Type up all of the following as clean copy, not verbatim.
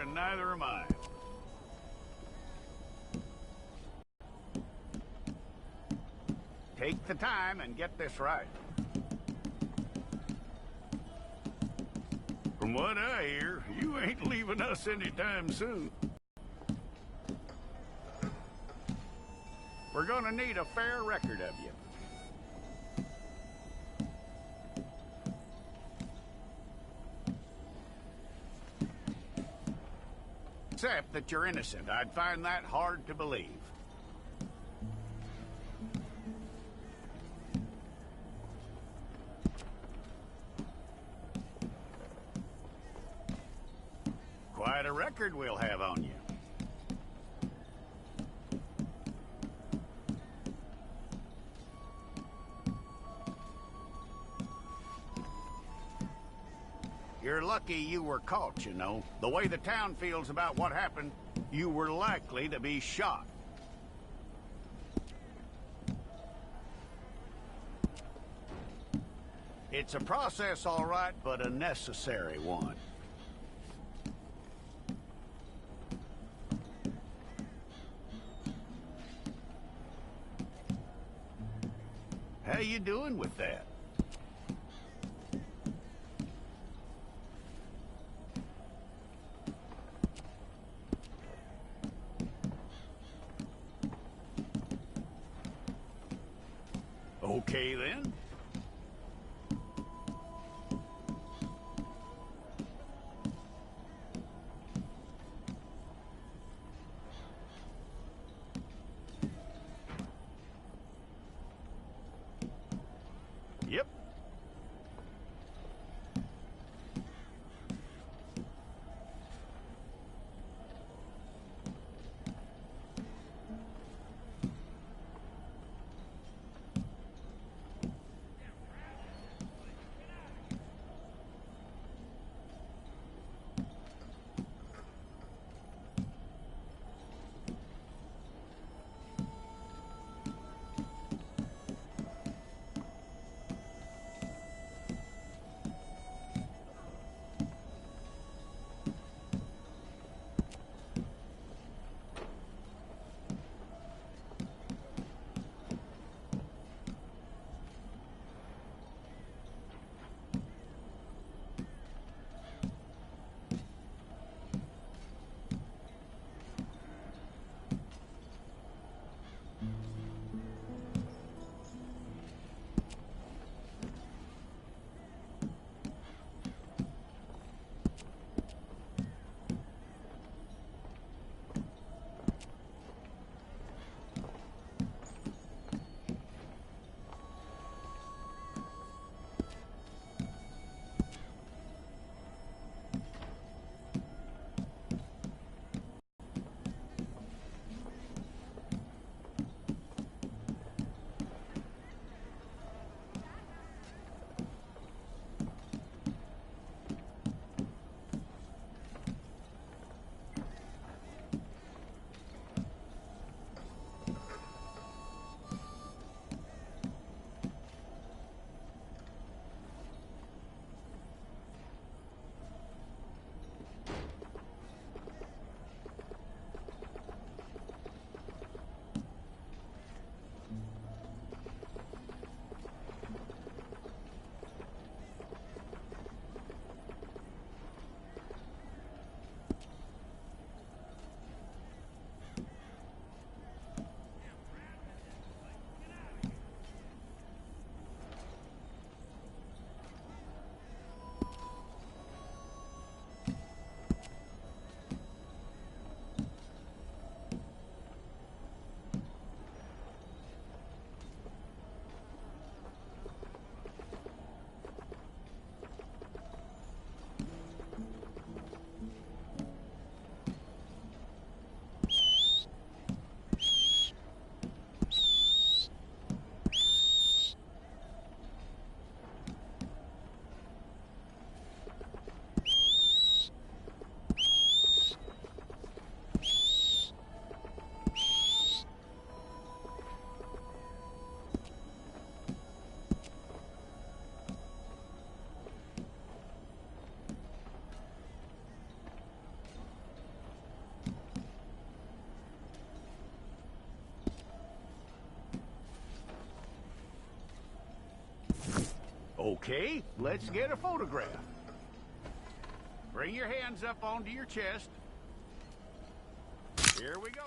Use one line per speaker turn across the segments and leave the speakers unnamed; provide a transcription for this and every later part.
and neither am I. Take the time and get this right. From what I hear, you ain't leaving us anytime soon. We're gonna need a fair record of you. Except that you're innocent. I'd find that hard to believe. Quite a record we'll have on you. You're lucky you were caught, you know. The way the town feels about what happened, you were likely to be shot. It's a process, all right, but a necessary one. How you doing with that? Okay, then. Okay, let's get a photograph. Bring your hands up onto your chest. Here we go.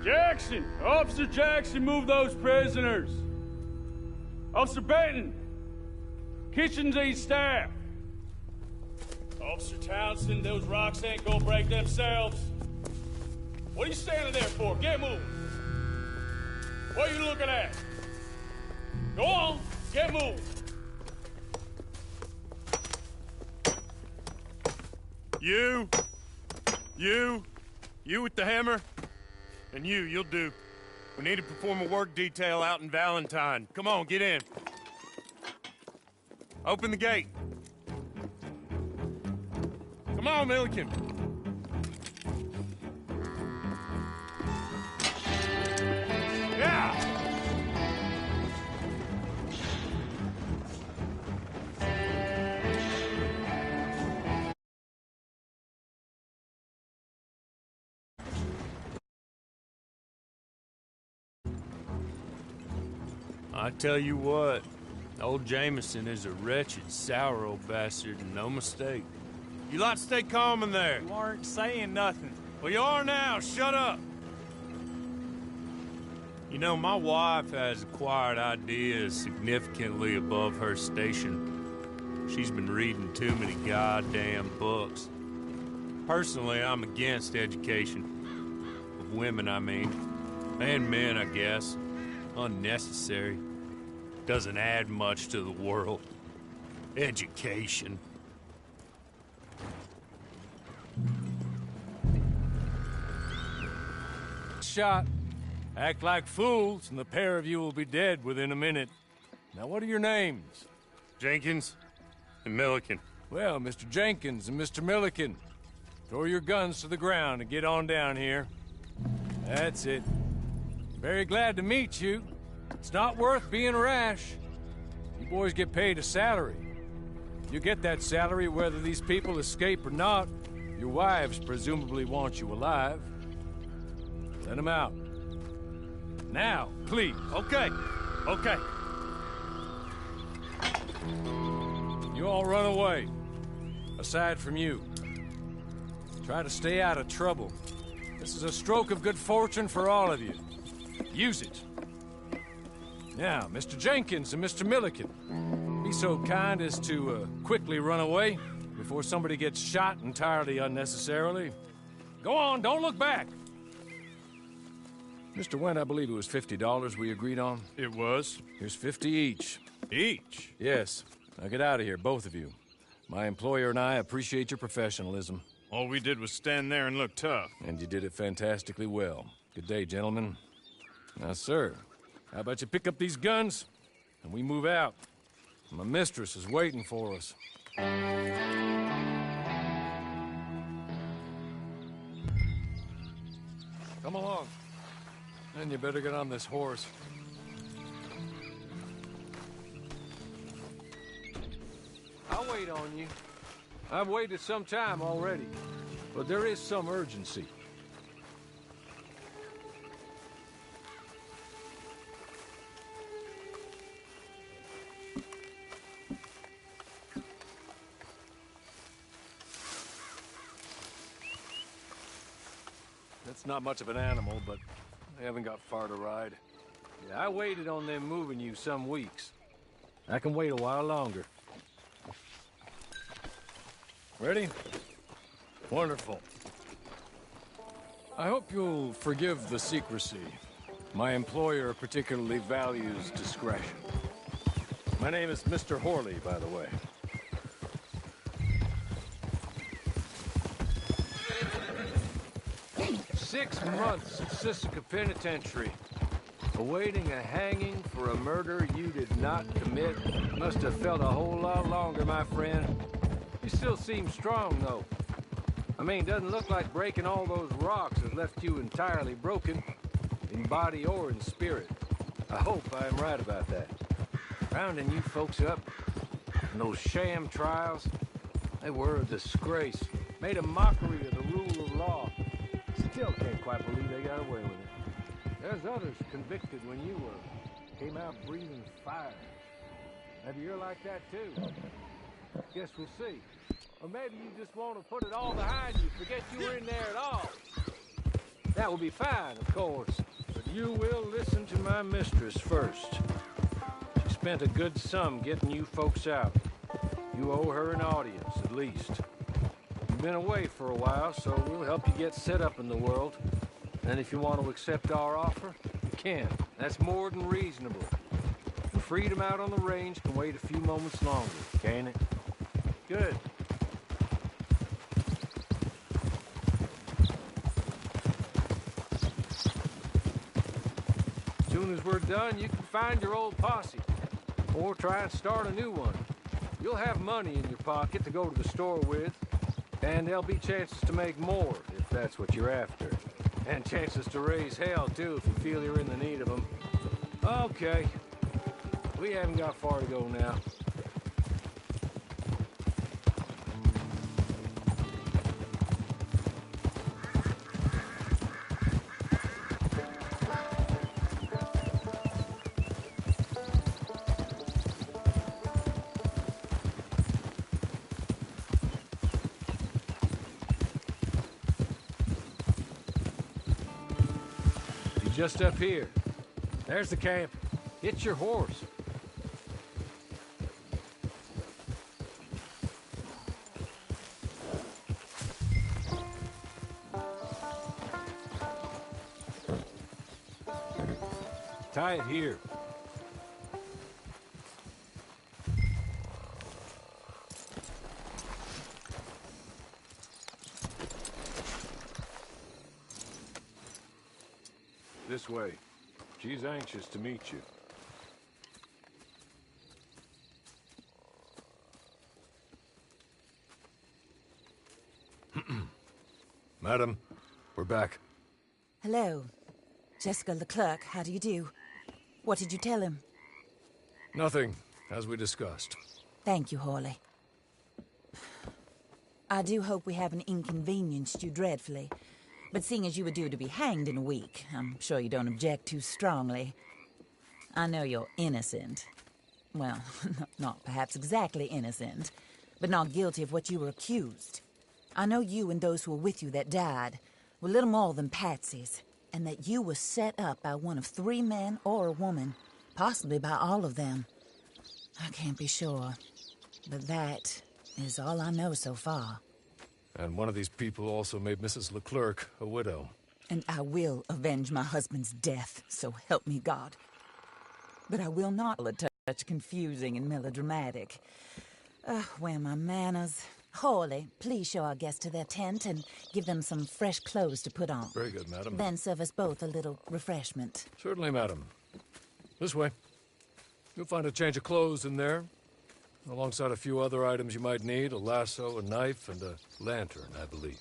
Jackson! Officer Jackson, move those prisoners! Officer Benton! Kitchens aid staff! Officer Townsend, those rocks ain't gonna break themselves. What are you standing there for? Get moving! What are you looking at? Go on, get moving!
You with the hammer? And you'll do. We need to perform a work detail out in Valentine. Come on, get in. Open the gate. Come on, Milliken. Yeah! I tell you what, old Jameson is a wretched, sour old bastard, and no mistake. You lot stay calm in there.
You aren't saying nothing.
Well, you are now. Shut up. You know, my wife has acquired ideas significantly above her station. She's been reading too many goddamn books. Personally, I'm against education. Of women, I mean. And men, I guess. Unnecessary. Doesn't add much to the world. Education.
Shot. Act like fools, and the pair of you will be dead within a minute. Now, what are your names?
Jenkins and Milliken.
Well, Mr. Jenkins and Mr. Milliken, throw your guns to the ground and get on down here. That's it. Very glad to meet you. It's not worth being rash. You boys get paid a salary. You get that salary whether these people escape or not. Your wives presumably want you alive. Let them out. Now, please.
Okay.
You all run away. Aside from you. Try to stay out of trouble. This is a stroke of good fortune for all of you. Use it. Now, Mr. Jenkins and Mr. Milliken, be so kind as to quickly run away before somebody gets shot entirely unnecessarily. Go on, don't look back. Mr. Wendt, I believe it was $50 we agreed on.
It was.
Here's 50 each.
Each?
Yes. Now get out of here, both of you. My employer and I appreciate your professionalism.
All we did was stand there and look tough.
And you did it fantastically well. Good day, gentlemen. Now, sir, how about you pick up these guns, and we move out? My mistress is waiting for us. Come along. Then you better get on this horse. I'll wait on you. I've waited some time already, but there is some urgency. That's not much of an animal, but they haven't got far to ride. Yeah, I waited on them moving you some weeks. I can wait a while longer. Ready? Wonderful. I hope you'll forgive the secrecy. My employer particularly values discretion. My name is Mr. Horley, by the way. 6 months at Sisika Penitentiary, awaiting a hanging for a murder you did not commit. Must have felt a whole lot longer, my friend. You still seem strong, though. I mean, doesn't look like breaking all those rocks has left you entirely broken, in body or in spirit. I hope I am right about that. Rounding you folks up, and those sham trials, they were a disgrace. Made a mockery of the rule of law. Still can't quite believe they got away with it. There's others convicted when you were. Came out breathing fire. Maybe you're like that too. Guess we'll see. Or maybe you just want to put it all behind you, forget you were in there at all. That will be fine, of course. But you will listen to my mistress first. She spent a good sum getting you folks out. You owe her an audience, at least. You've been away for a while, so we'll help you get set up in the world. And if you want to accept our offer, you can. That's more than reasonable. The freedom out on the range can wait a few moments longer, can't it? Good. As soon as we're done, you can find your old posse. Or try and start a new one. You'll have money in your pocket to go to the store with. And there'll be chances to make more, if that's what you're after. And chances to raise hell, too, if you feel you're in the need of them. Okay. We haven't got far to go now. Just up here. There's the camp. Hit your horse. Tie it here. This way. She's anxious to meet you. Madam, we're back.
Hello. Jessica Leclerc, how do you do? What did you tell him?
Nothing, as we discussed.
Thank you, Horley. I do hope we haven't inconvenienced you dreadfully. But seeing as you were due to be hanged in a week, I'm sure you don't object too strongly. I know you're innocent. Well, not perhaps exactly innocent, but not guilty of what you were accused. I know you and those who were with you that died were little more than patsies, and that you were set up by one of 3 men or a woman, possibly by all of them. I can't be sure, but that is all I know so far.
And one of these people also made Mrs. Leclerc a widow.
And I will avenge my husband's death, so help me God. But I will not a touch confusing and melodramatic. Where are my manners? Horley, please show our guests to their tent and give them some fresh clothes to put on.
Very good, madam.
Then serve us both a little refreshment.
Certainly, madam. This way. You'll find a change of clothes in there. Alongside a few other items you might need, a lasso, a knife, and a lantern, I believe.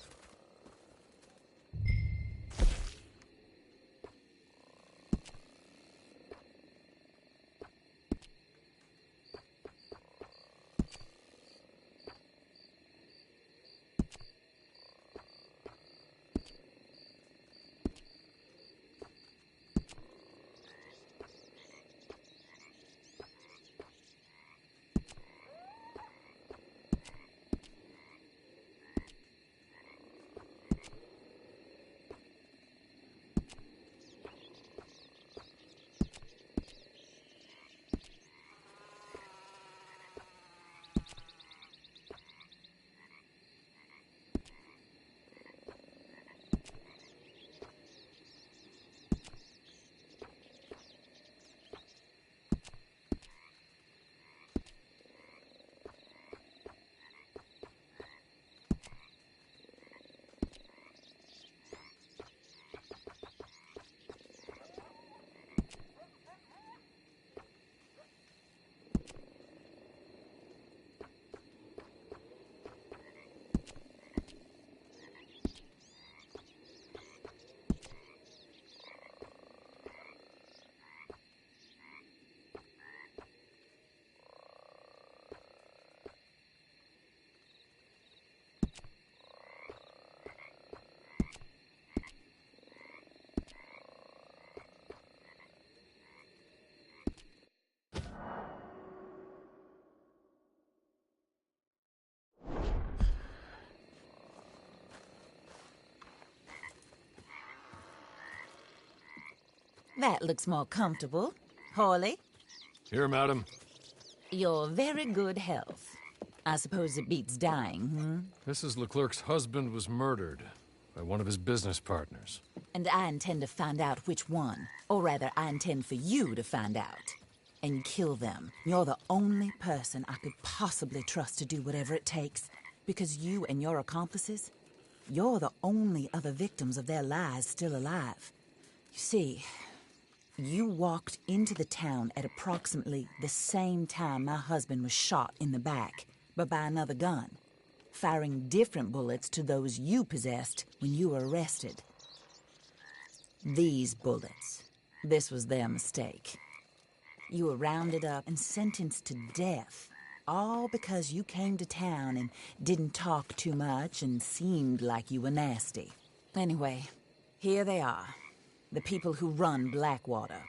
That looks more comfortable. Hawley,
Here, madam.
your very good health. I suppose it beats dying,
Mrs. Leclerc's husband was murdered by one of his business partners.
And I intend to find out which one. Or rather, I intend for you to find out. And kill them. You're the only person I could possibly trust to do whatever it takes. Because you and your accomplices, you're the only other victims of their lies still alive. You see, you walked into the town at approximately the same time my husband was shot in the back, but by another gun, firing different bullets to those you possessed when you were arrested. These bullets, this was their mistake. You were rounded up and sentenced to death, all because you came to town and didn't talk too much and seemed like you were nasty. Anyway, here they are, the people who run Blackwater.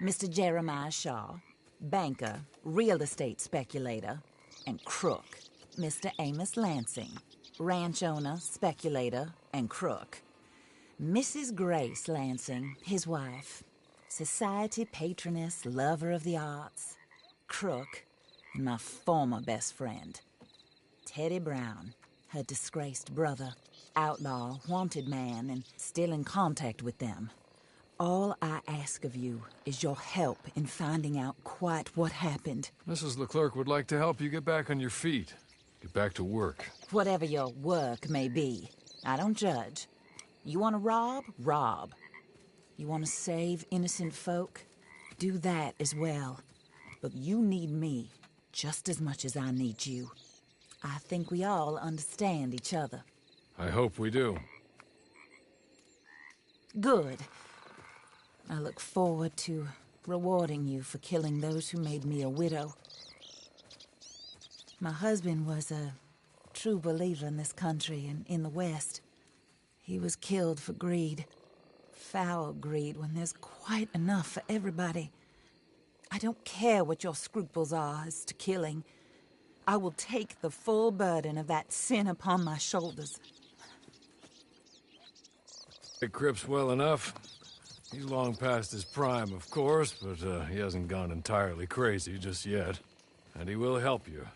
Mr. Jeremiah Shaw, banker, real estate speculator, and crook. Mr. Amos Lansing, ranch owner, speculator, and crook. Mrs. Grace Lansing, his wife, society patroness, lover of the arts, crook, and my former best friend, Teddy Brown, her disgraced brother, outlaw, wanted man, and still in contact with them. All I ask of you is your help in finding out quite what happened.
Mrs. Leclerc would like to help you get back on your feet. Get back to work.
Whatever your work may be, I don't judge. You want to rob? Rob. You want to save innocent folk? Do that as well. But you need me just as much as I need you. I think we all understand each other.
I hope we do.
Good. I look forward to rewarding you for killing those who made me a widow. My husband was a true believer in this country and in the West. He was killed for greed. Foul greed when there's quite enough for everybody. I don't care what your scruples are as to killing. I will take the full burden of that sin upon my shoulders.
Cripps well enough. He's long past his prime, of course, but he hasn't gone entirely crazy just yet. And he will help you,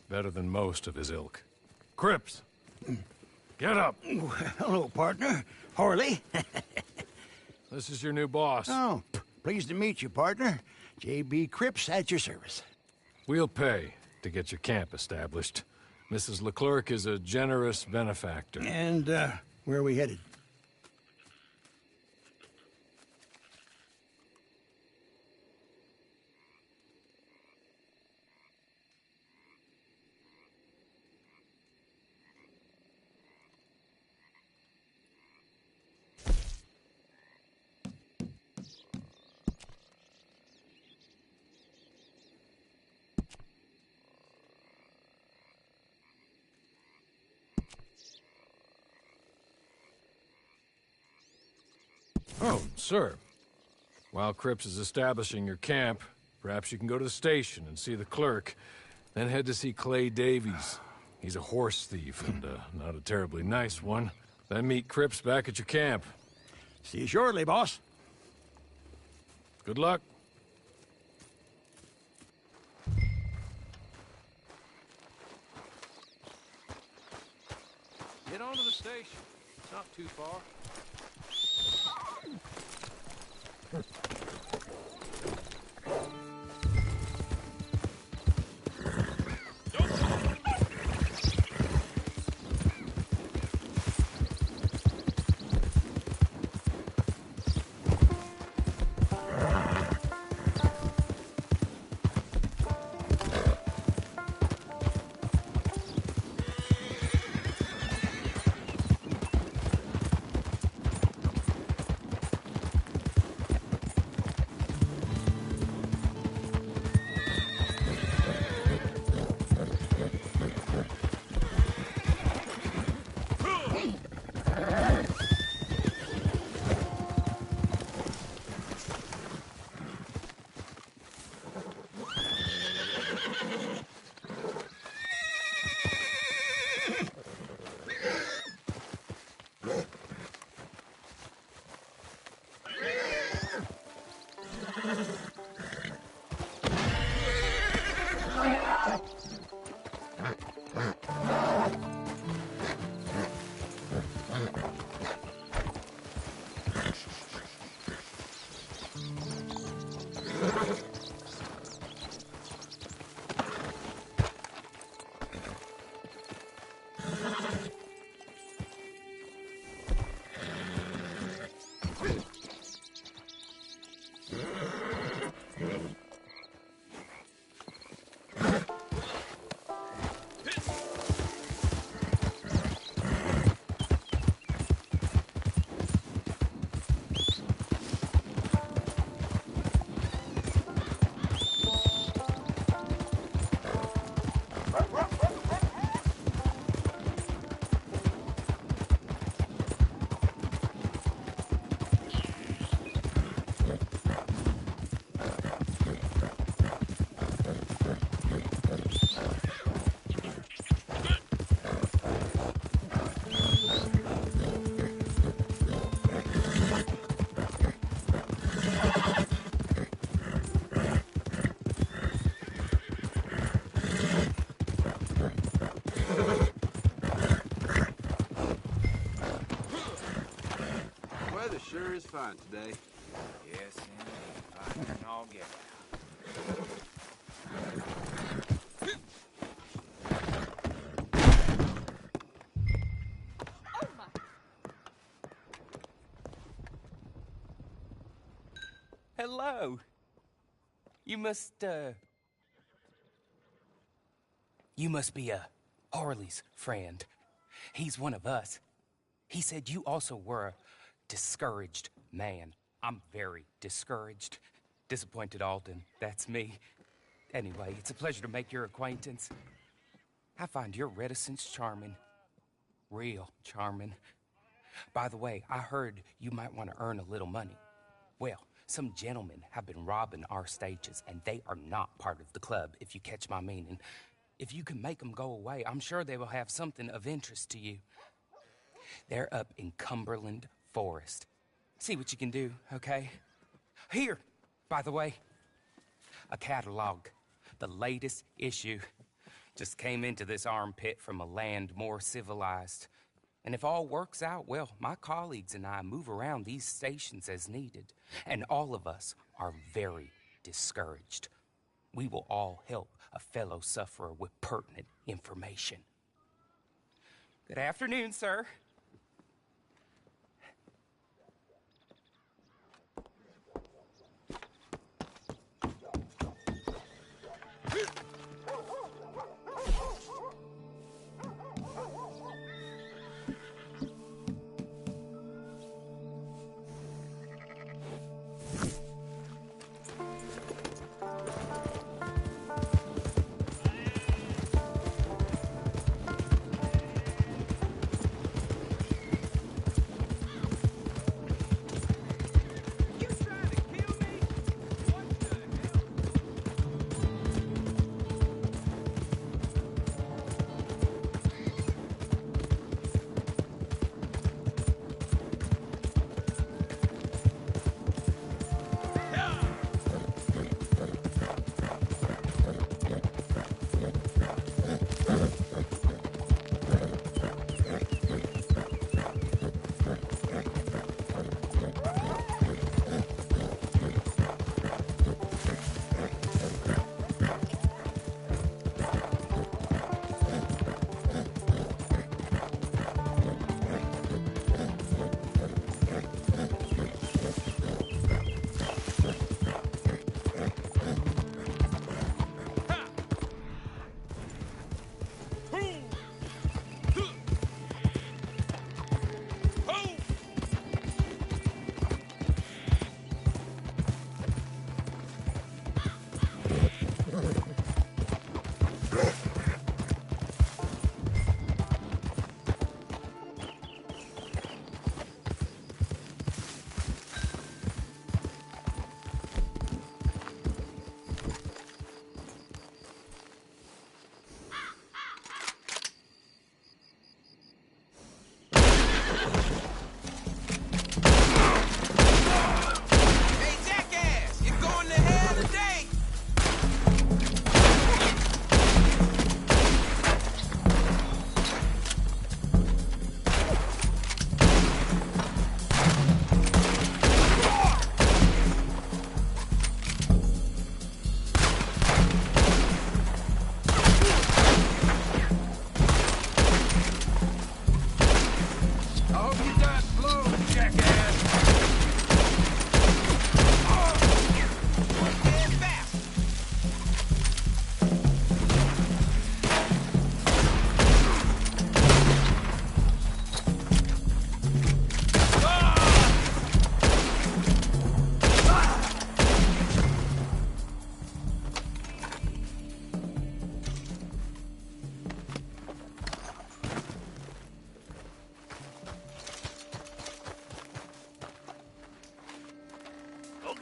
better than most of his ilk. Cripps! Get up!
Hello, partner. Harley.
This is your new boss.
Oh, pleased to meet you, partner. J.B. Cripps at your service.
We'll pay to get your camp established. Mrs. Leclerc is a generous benefactor.
And, where are we headed?
Oh, sir. While Cripps is establishing your camp, perhaps you can go to the station and see the clerk, then head to see Clay Davies. He's a horse thief, and not a terribly nice one. Then meet Cripps back at your camp.
See you shortly, boss.
Good luck.
Get on to the station. It's not too far.
Weather sure is fine today.
Yes, indeed. Fine and all get out.
Hello. You must be Harley's friend. He's one of us. He said you also were a discouraged man. I'm very discouraged. Disappointed Alden, that's me. Anyway, it's a pleasure to make your acquaintance. I find your reticence charming. Real charming. By the way, I heard you might want to earn a little money. Well, some gentlemen have been robbing our stages, and they are not part of the club, if you catch my meaning. If you can make them go away, I'm sure they will have something of interest to you. They're up in Cumberland Forest. See what you can do, okay? Here, by the way, a catalog. The latest issue. Just came into this armpit from a land more civilized. And if all works out, well, my colleagues and I move around these stations as needed. And all of us are very discouraged. We will all help a fellow sufferer with pertinent information. Good afternoon, sir.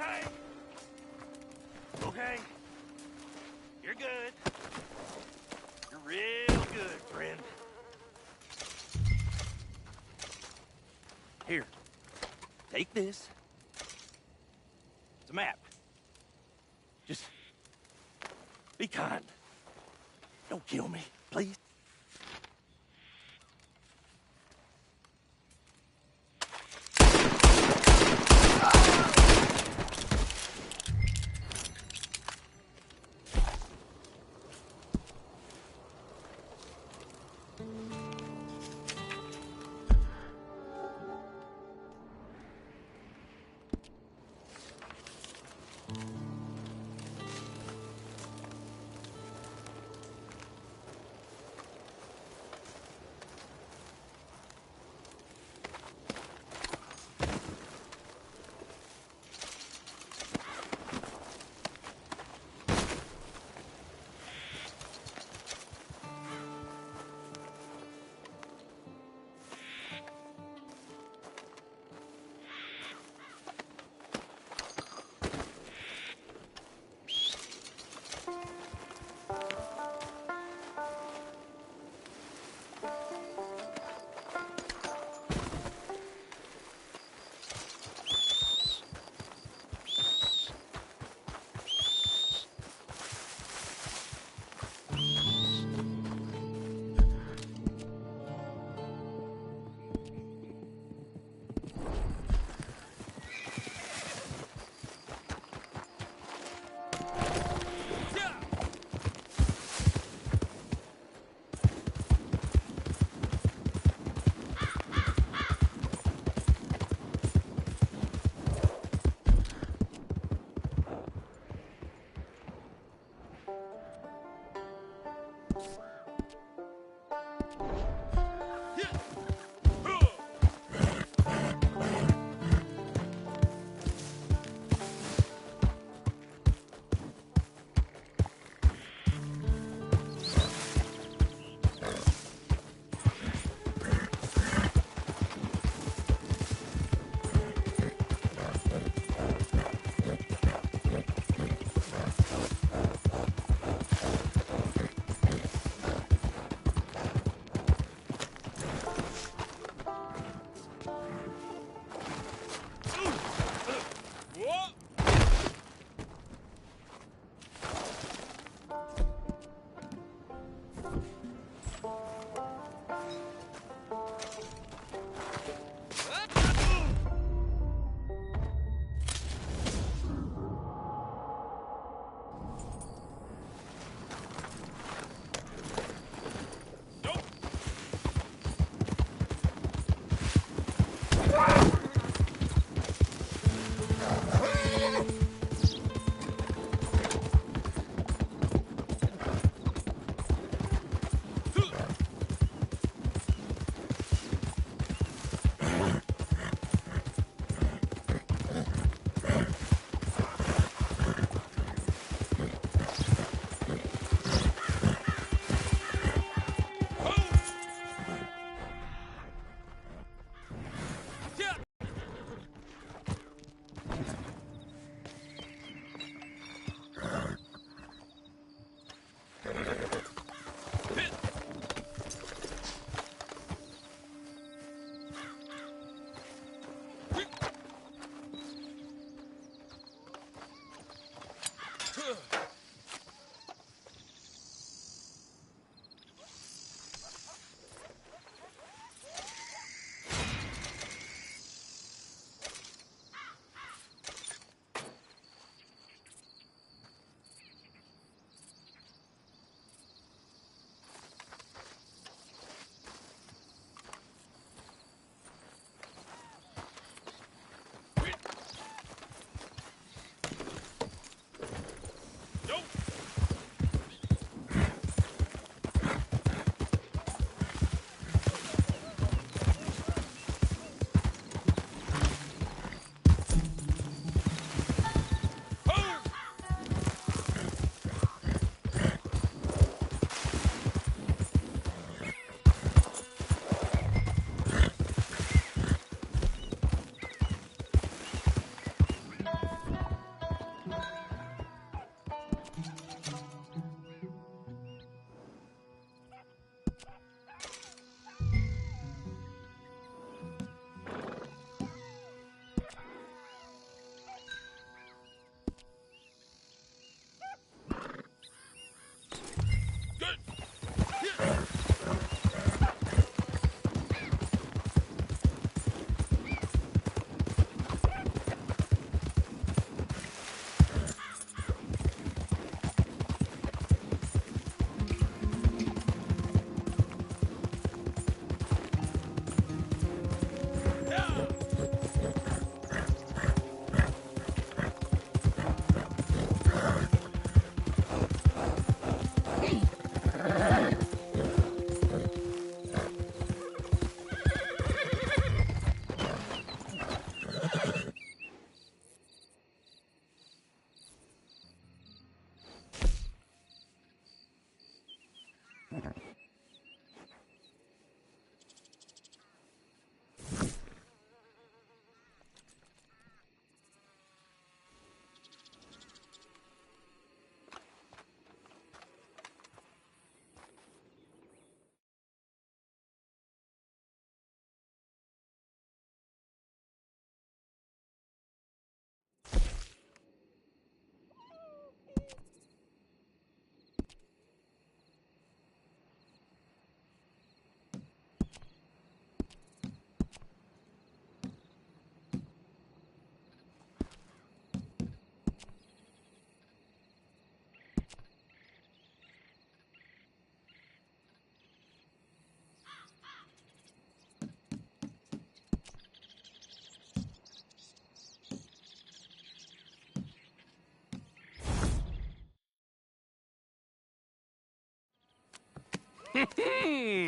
Okay. Okay. You're good. You're real good, friend. Here. Take this. It's a map. Just be kind. Don't kill me, please.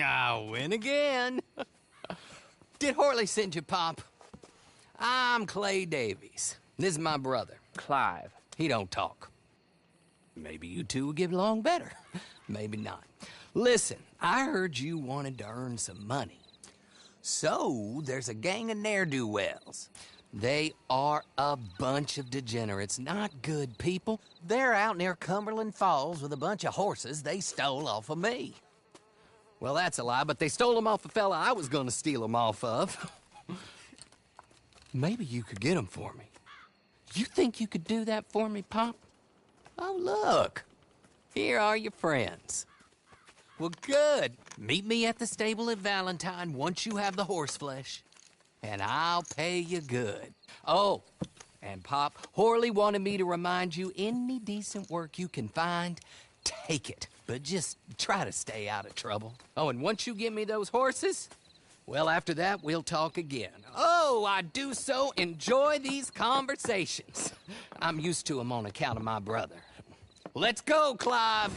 I'll win again. Did Horley send you, Pop? I'm Clay Davies. This is my brother,
Clive.
He don't talk. Maybe you two will get along better. Maybe not. Listen, I heard you wanted to earn some money. So, there's a gang of ne'er-do-wells. They are a bunch of degenerates, not good people. They're out near Cumberland Falls with a bunch of horses they stole off of me. Well, that's a lie, but they stole them off a fella I was gonna steal them off of. Maybe you could get them for me. You think you could do that for me, Pop? Oh, look. Here are your friends. Well, good. Meet me at the stable at Valentine once you have the horse flesh. And I'll pay you good. Oh, and Pop, Horley wanted me to remind you, any decent work you can find, take it. But just try to stay out of trouble. Oh, and once you give me those horses, well, after that, we'll talk again. Oh, I do so enjoy these conversations. I'm used to them on account of my brother. Let's go, Clive.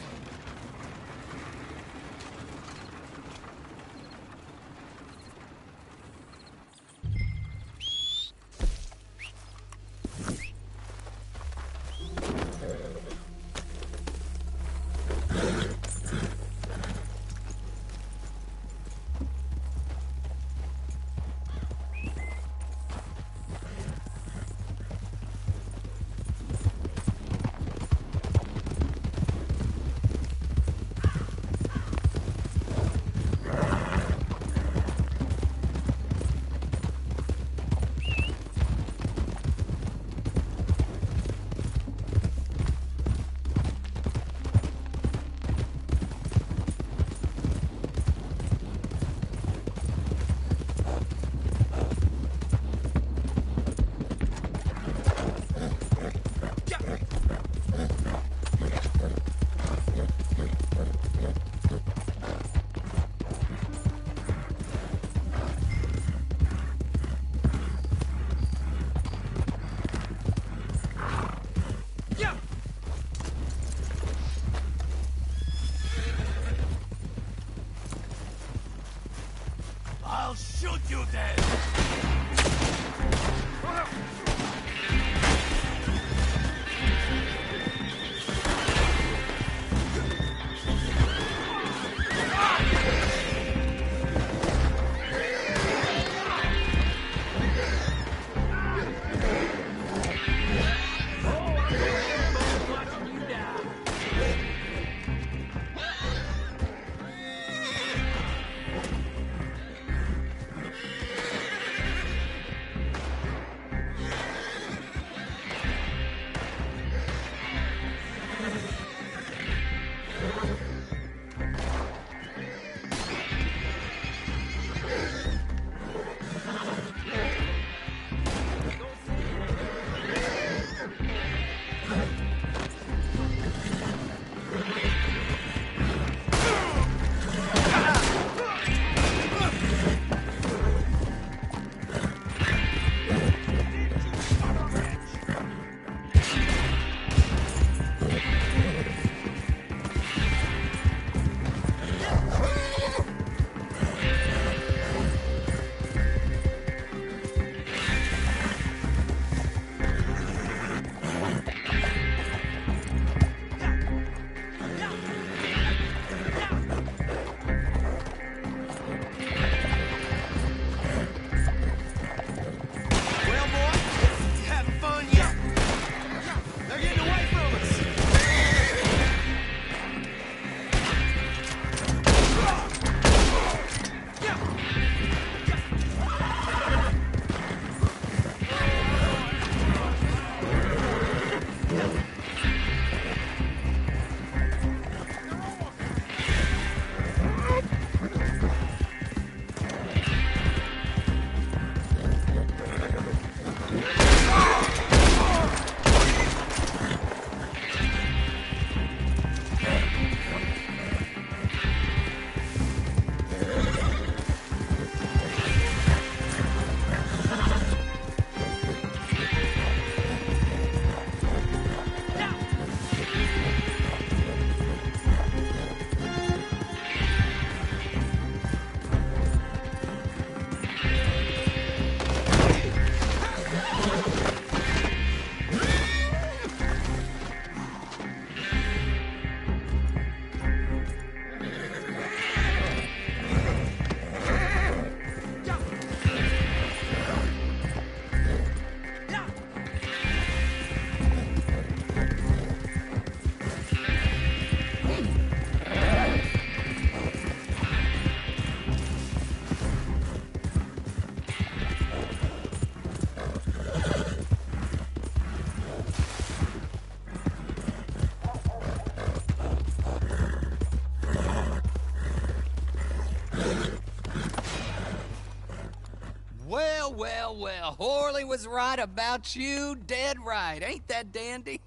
well, Horley was right about you, dead right. Ain't that dandy?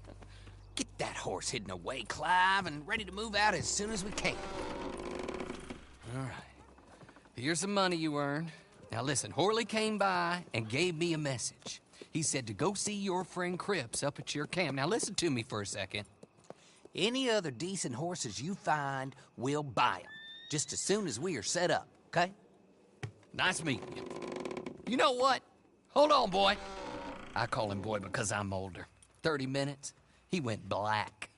Get that horse hidden away, Clive, and ready to move out as soon as we can. All right. Here's the money you earned. Now listen, Horley came by and gave me a message. He said to go see your friend Cripps up at your camp. Now listen to me for a second. Any other decent horses you find, we'll buy them. Just as soon as we are set up, okay? Nice meeting you. You know what? Hold on, boy. I call him boy because I'm older. 30 minutes, he went black.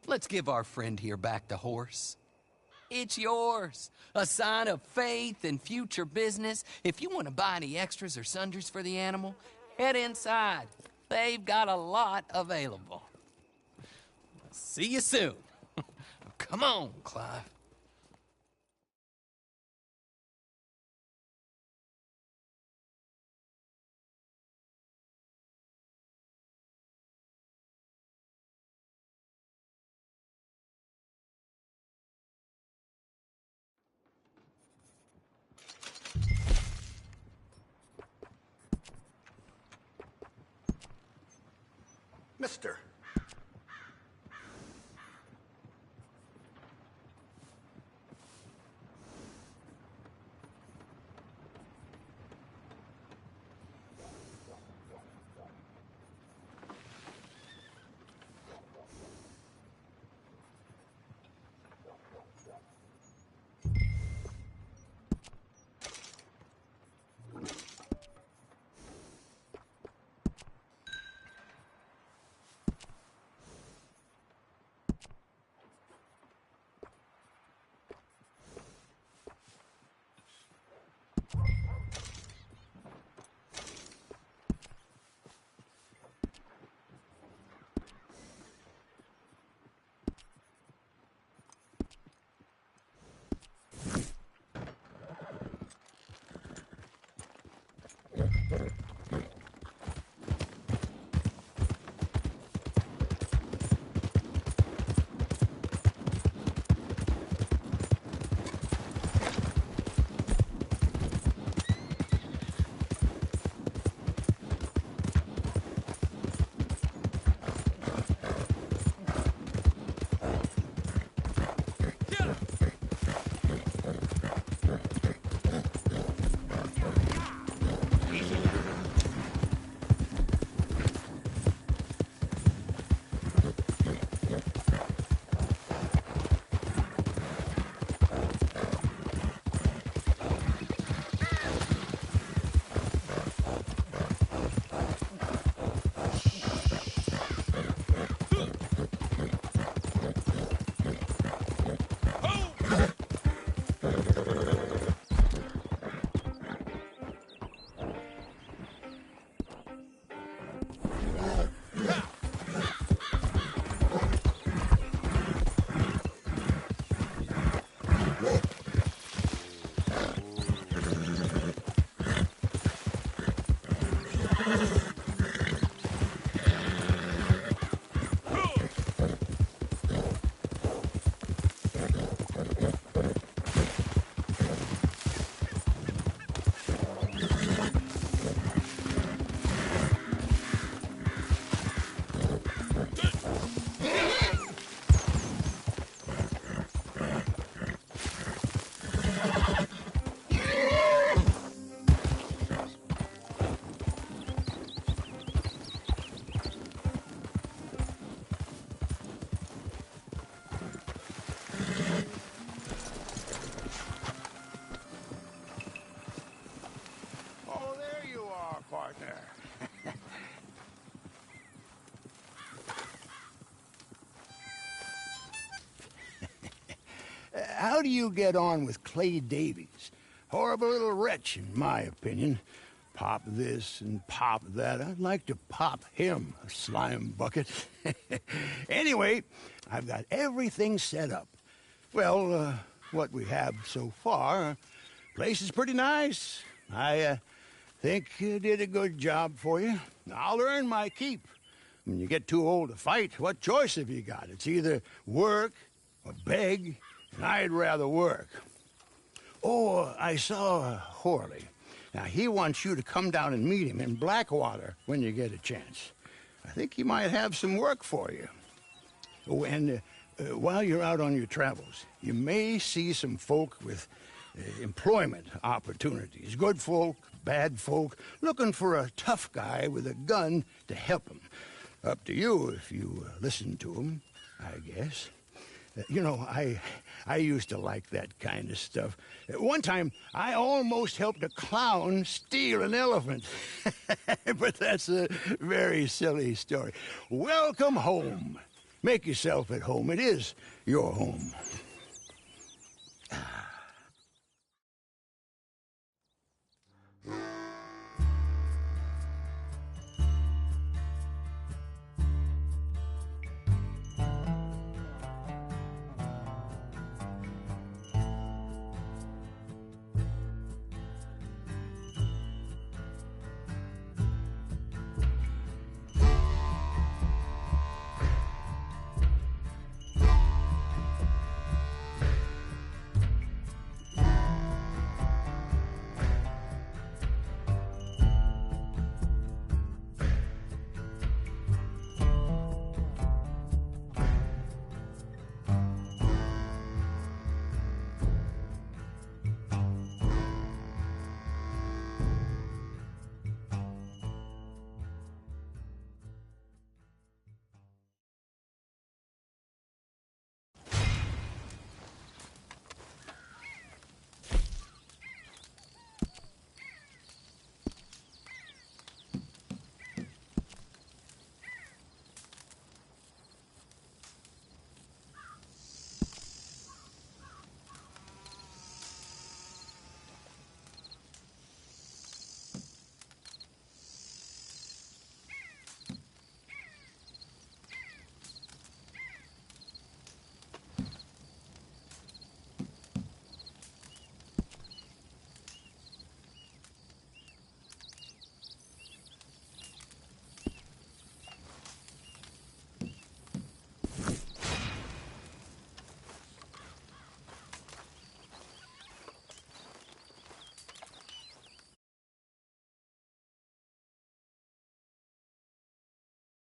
Let's give our friend here back the horse. It's yours. A sign of faith and future business. If you want to buy any extras or sundries for the animal, head inside. They've got a lot available. See you soon. Come on, Clive.
Mister.
How do you get on with Clay Davies? Horrible little wretch, in my opinion. Pop this and pop that. I'd like to pop him, a slime bucket. Anyway, I've got everything set up. Well, what we have so far, place is pretty nice. I think you did a good job for you. I'll earn my keep. When you get too old to fight, what choice have you got? It's either work or beg, and I'd rather work. Oh, I saw Horley. Now, he wants you to come down and meet him in Blackwater when you get a chance. I think he might have some work for you. Oh, and while you're out on your travels, you may see some folk with employment opportunities. Good folk, bad folk, looking for a tough guy with a gun to help them. Up to you if you listen to them, I guess. You know, I used to like that kind of stuff. One time, I almost helped a clown steal an elephant. But that's a very silly story. Welcome home. Make yourself at home. It is your home.